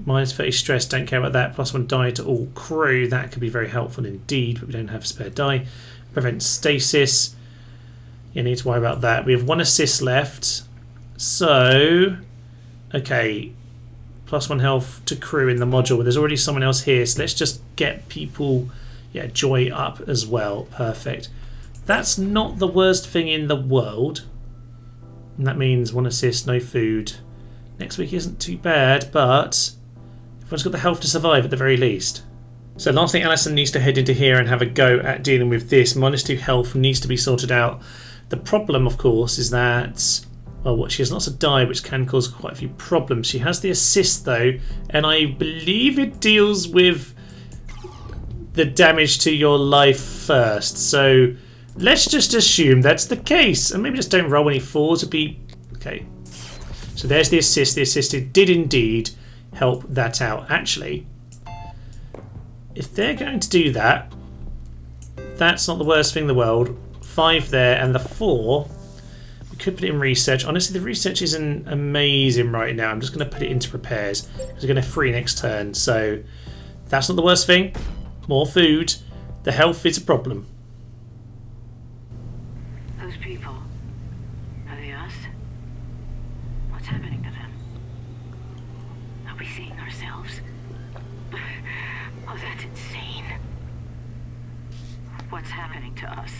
Speaker 1: -30 stress, don't care about that, +1 die to all crew. That could be very helpful indeed, but we don't have a spare die. Prevent stasis, you need to worry about that. We have 1 assist left, so okay, +1 health to crew in the module. There's already someone else here, so let's just get people, Joy up as well. Perfect. That's not the worst thing in the world, and that means 1 assist, no food. Next week isn't too bad, but everyone's got the health to survive at the very least. So lastly, Alison needs to head into here and have a go at dealing with this. -2 health needs to be sorted out. The problem, of course, is that, well, she has lots of die, which can cause quite a few problems. She has the assist, though, and I believe it deals with the damage to your life first. So let's just assume that's the case, and maybe just don't roll any 4s to be... Okay. So there's the assist. The assisted did indeed help that out. Actually, if they're going to do that, that's not the worst thing in the world. 5 there, and the 4... could put it in research. Honestly, the research isn't amazing right now. I'm just going to put it into repairs because we're going to free next turn. So that's not the worst thing. More food. The health is a problem.
Speaker 2: Those people, are they us? What's happening to them? Are we seeing ourselves? Oh, that's insane. What's happening to us?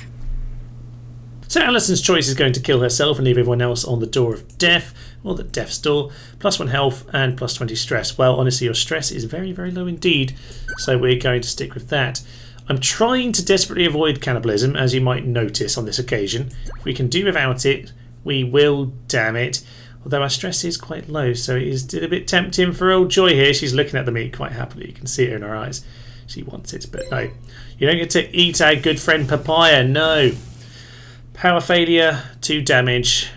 Speaker 1: So Alison's choice is going to kill herself and leave everyone else on the door of death, or the death's door. +1 health and +20 stress. Well, honestly, your stress is very, very low indeed, so we're going to stick with that. I'm trying to desperately avoid cannibalism, as you might notice on this occasion. If we can do without it, we will, damn it. Although our stress is quite low, so it is a bit tempting for old Joy here. She's looking at the meat quite happily. You can see it in her eyes. She wants it, but no. You don't get to eat our good friend Papaya, no. Power failure, 2 damage.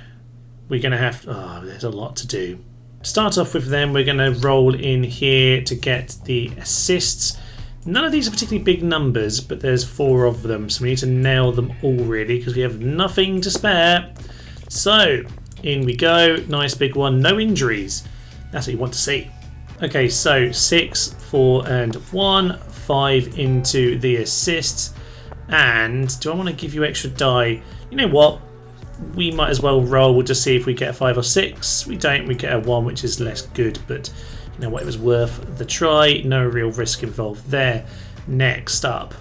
Speaker 1: We're going to have... Oh, there's a lot to do. Start off with them. We're going to roll in here to get the assists. None of these are particularly big numbers, but there's 4 of them, so we need to nail them all really because we have nothing to spare. So, in we go. Nice big one. No injuries. That's what you want to see. Okay, so 6, 4 and 1. 5 into the assists. And do I want to give you extra die? You know what? We might as well roll to see if we get a 5 or 6. We don't. We get a 1, which is less good, but you know what? It was worth the try. No real risk involved there. Next up.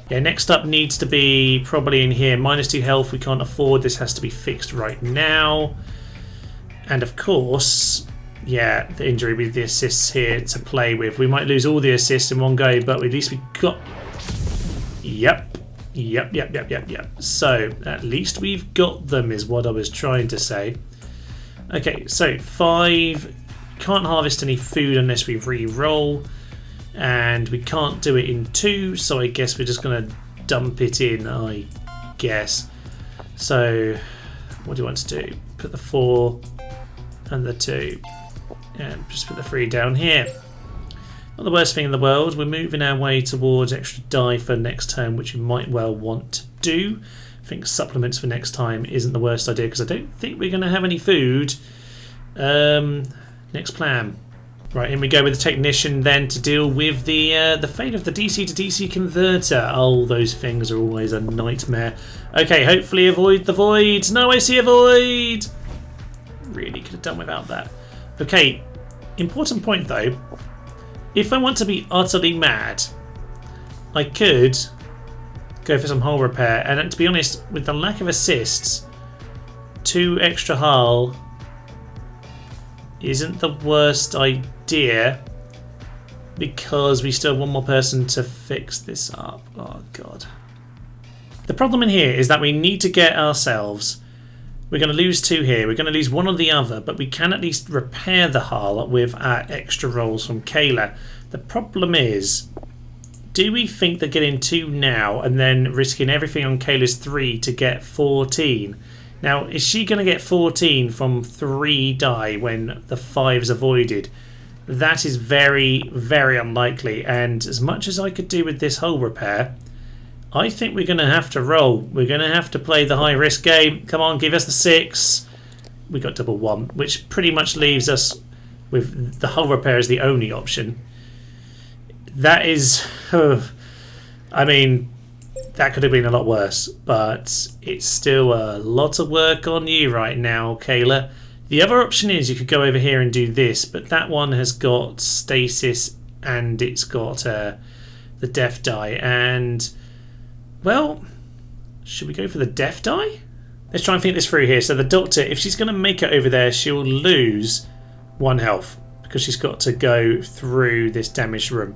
Speaker 1: Yeah, next up needs to be probably in here. -2 health. We can't afford. This has to be fixed right now. And of course, yeah, the injury with the assists here to play with. We might lose all the assists in one go, but at least we got... Yep. So, at least we've got them is what I was trying to say. Okay, so 5. Can't harvest any food unless we re-roll. And we can't do it in 2, so I guess we're just going to dump it in, I guess. So, what do you want to do? Put the 4 and the 2. And just put the 3 down here. Not the worst thing in the world. We're moving our way towards extra die for next turn, which we might well want to do. I think supplements for next time isn't the worst idea because I don't think we're going to have any food. Next plan. Right, in we go with the technician then to deal with the fate of the DC to DC converter. Oh, those things are always a nightmare. Okay, hopefully avoid the void. No, I see a void. Really could have done without that. Okay, important point though. If I want to be utterly mad, I could go for some hull repair. And to be honest, with the lack of assists, 2 extra hull isn't the worst idea, because we still have one more person to fix this up. Oh god. The problem in here is that we need to get ourselves, we're going to lose 2 here, we're going to lose one or the other, but we can at least repair the hull with our extra rolls from Kayla. The problem is, do we think that getting 2 now and then risking everything on Kayla's 3 to get 14? Now, is she going to get 14 from 3 die when the 5's avoided? That is very, very unlikely. And as much as I could do with this hull repair, I think we're going to have to roll. We're going to have to play the high risk game. Come on, give us the 6. We got double 1, which pretty much leaves us with the hull repair as the only option. That is... I mean... that could have been a lot worse, but it's still a lot of work on you right now, Kayla. The other option is you could go over here and do this, but that one has got stasis and it's got the death die. And, well, should we go for the death die? Let's try and think this through here. So the doctor, if she's going to make it over there, she'll lose 1 health because she's got to go through this damaged room.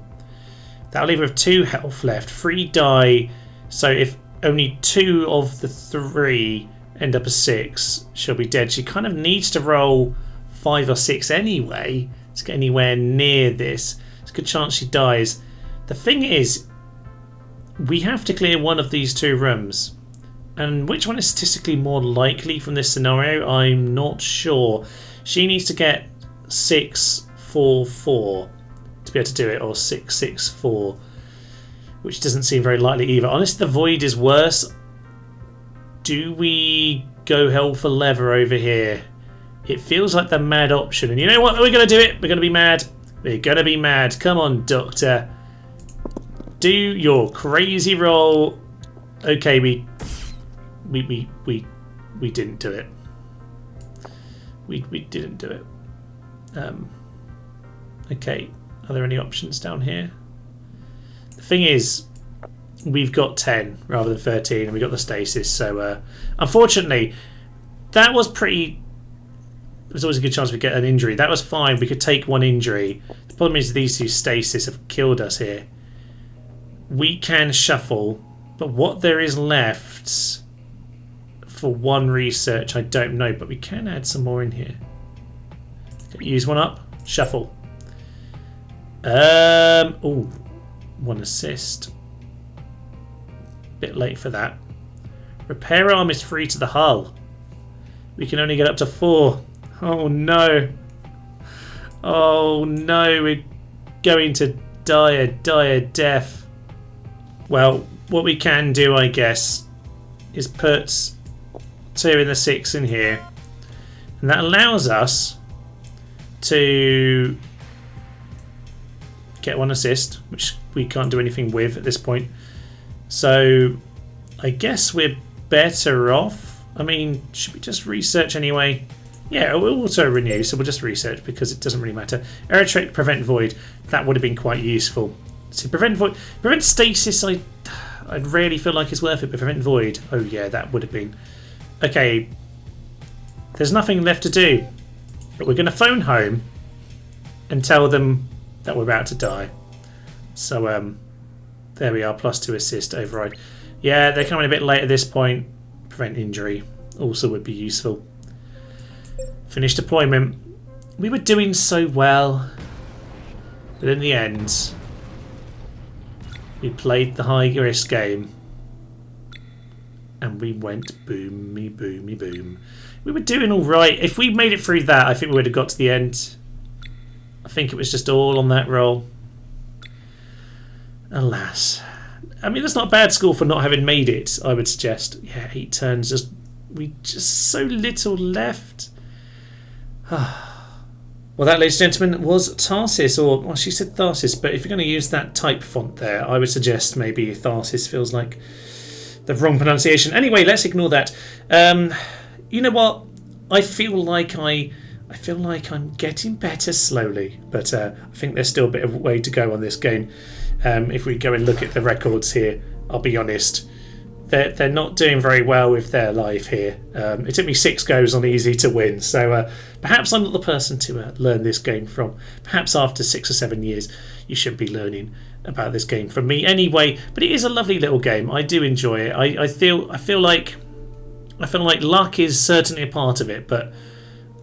Speaker 1: That'll leave her with 2 health left, 3 die. So if only 2 of the 3 end up as 6, she'll be dead. She kind of needs to roll 5 or 6 anyway to get anywhere near this. There's a good chance she dies. The thing is, we have to clear one of these 2 rooms. And which one is statistically more likely from this scenario? I'm not sure. She needs to get 6, 4, 4 to be able to do it, or 6, 6, 4. Which doesn't seem very likely either. Honestly, the void is worse. Do we go hell for leather over here? It feels like the mad option. And you know what? We're going to do it. We're going to be mad. We're going to be mad. Come on, Doctor. Do your crazy roll. Okay, we didn't do it. We didn't do it. Okay. Are there any options down here? The thing is, we've got 10 rather than 13, and we got the stasis. So, unfortunately, that was pretty. There's always a good chance we get an injury. That was fine. We could take 1 injury. The problem is these 2 stasis have killed us here. We can shuffle, but what there is left for 1 research, I don't know. But we can add some more in here. Use 1 up. Shuffle. Oh. 1 assist. Bit late for that. Repair arm is free to the hull. We can only get up to 4. Oh no. Oh no, we're going to die a dire death. Well, what we can do, I guess, is put 2 in the 6 in here. And that allows us to get 1 assist, which we can't do anything with at this point. So I guess we're better off. I mean, should we just research anyway? Yeah, we'll auto renew, so we'll just research because it doesn't really matter. Aerotrick, prevent void. That would have been quite useful. So prevent void, prevent stasis. I'd really feel like it's worth it, but prevent void. Oh yeah, that would have been. Okay, there's nothing left to do, but we're going to phone home and tell them that we're about to die. So there we are, +2 assist override. Yeah, they're coming a bit late at this point. Prevent injury also would be useful. Finish deployment. We were doing so well, but in the end we played the high risk game and we went boomy boomy boom. We were doing alright. If we made it through that, I think we would have got to the end. I think it was just all on that roll. Alas. I mean, that's not a bad score for not having made it, I would suggest. Yeah, 8 turns. We just so little left. Well, that, ladies and gentlemen, was Tharsis, or, well, she said Tharsis, but if you're going to use that type font there, I would suggest maybe Tharsis feels like the wrong pronunciation. Anyway, let's ignore that. You know what? I feel like I'm getting better slowly, but I think there's still a bit of a way to go on this game. If we go and look at the records here, I'll be honest, they're not doing very well with their life here. It took me 6 goes on easy to win, so perhaps I'm not the person to learn this game from. Perhaps after 6 or 7 years, you should be learning about this game from me anyway. But it is a lovely little game. I do enjoy it. I feel like luck is certainly a part of it, but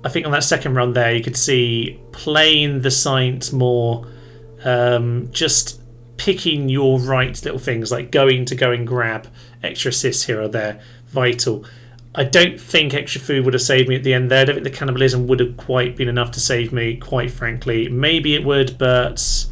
Speaker 1: I think on that second run there, you could see playing the science more, just picking your right little things, like go and grab extra assists here or there, vital. I don't think extra food would have saved me at the end there. I don't think the cannibalism would have quite been enough to save me, quite frankly. Maybe it would, but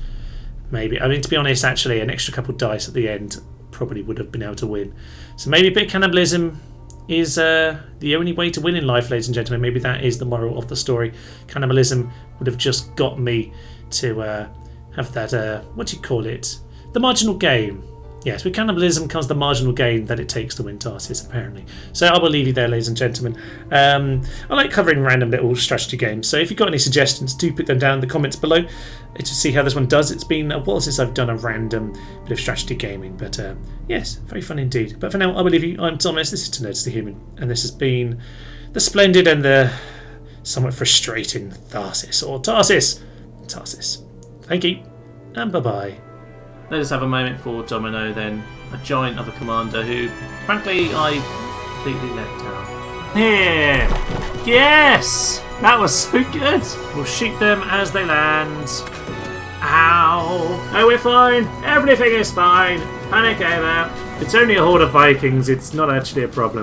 Speaker 1: maybe. I mean, to be honest, actually, an extra couple of dice at the end probably would have been able to win. So maybe a bit of cannibalism is the only way to win in life, ladies and gentlemen. Maybe that is the moral of the story. Cannibalism would have just got me to have that, what do you call it? The marginal gain. Yes, with cannibalism comes the marginal gain that it takes to win Tharsis, apparently. So I will leave you there, ladies and gentlemen. I like covering random little strategy games, so if you've got any suggestions, do put them down in the comments below to see how this one does. It's been a while since I've done a random bit of strategy gaming, but yes, very fun indeed. But for now, I will leave you. I'm Thomas, this is To Nerds to Human, and this has been the splendid and the somewhat frustrating Tharsis, or Tharsis. Thank you, and bye-bye. Let us have a moment for Domino then, a giant other commander who, frankly, I completely let down. Here! Yes! That was so good! We'll shoot them as they land. Ow! Oh, we're fine! Everything is fine! Panic over! It's only a horde of Vikings, it's not actually a problem.